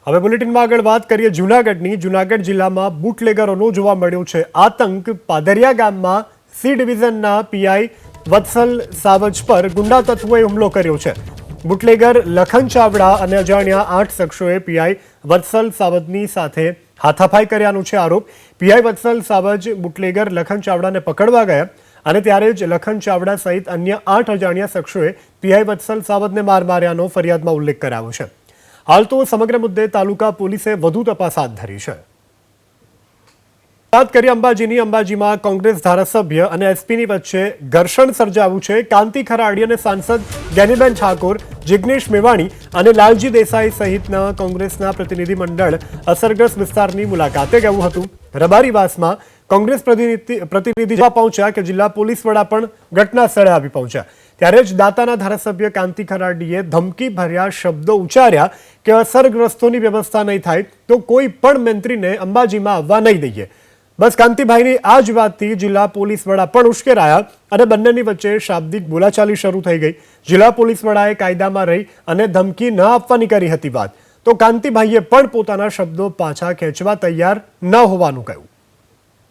હવે બુલેટિનમાં આગળ વાત કરીએ જૂનાગઢની। જૂનાગઢ જિલ્લામાં બુટલેગરોનો જોવા મળ્યો છે આતંક। પાદરિયા ગામમાં સી ડિવિઝનના પીઆઈ વત્સલ સાવજ પર ગુંડા તત્વોએ હુમલો કર્યો છે। બુટલેગર લખન ચાવડા અને અજાણ્યા 8 શખ્સોએ પીઆઈ વત્સલ સાવજની સાથે હાથાપાઈ કર્યાનો છે આરોપ। પીઆઈ વત્સલ સાવજ બુટલેગર લખન ચાવડાને પકડવા ગયા અને ત્યારે જ લખન ચાવડા સહિત અન્ય 8 અજાણ્યા શખ્સોએ પીઆઈ વત્સલ સાવજને માર માર્યાનો ફરિયાદમાં ઉલ્લેખ કરાયો છે। हाल तो समग्र मुद्दे तालुका पुलिसे વધુ તપાસ હાથ ધરી છે। વાત કરીએ અંબાજીની। અંબાજીમાં કોંગ્રેસ ધારાસભ્ય અને એસપીની વચ્ચે ઘર્ષણ સર્જાયું છે। કાંતિ ખરાડી અને સાંસદ જ્ઞાનીબેન ઠાકોર, જિગ્નેશ મેવાણી અને લાલજી દેસાઈ સહિતના કોંગ્રેસના પ્રતિનિધિમંડળ અસરગ્રસ્ત વિસ્તારની મુલાકાતે ગયું હતું। રબારીવાસમાં કોંગ્રેસ પ્રતિનિધિ પહોંચ્યા કે જિલ્લા પોલીસ વડા પણ ઘટના સ્થળે આવી પહોંચ્યા। ત્યારે જ દાતાના ધારાસભ્ય કાંતિ ખરાડીએ ધમકી ભર્યા શબ્દો ઉચ્ચાર્યા કે અસરગ્રસ્તોની વ્યવસ્થા નહીં થાય તો કોઈ પણ મંત્રીને અંબાજીમાં આવવા નહીં દઈએ। બસ કાંતિભાઈની આ જ વાતથી જિલ્લા પોલીસ વડા પણ ઉશ્કેરાયા અને બંનેની વચ્ચે શાબ્દિક બોલાચાલી શરૂ થઈ ગઈ। જિલ્લા પોલીસ વડાએ કાયદામાં રહી અને ધમકી ન આપવાની કરી હતી વાત, તો કાંતિભાઈએ પણ પોતાના શબ્દો પાછા ખેંચવા તૈયાર ન હોવાનું કહ્યું।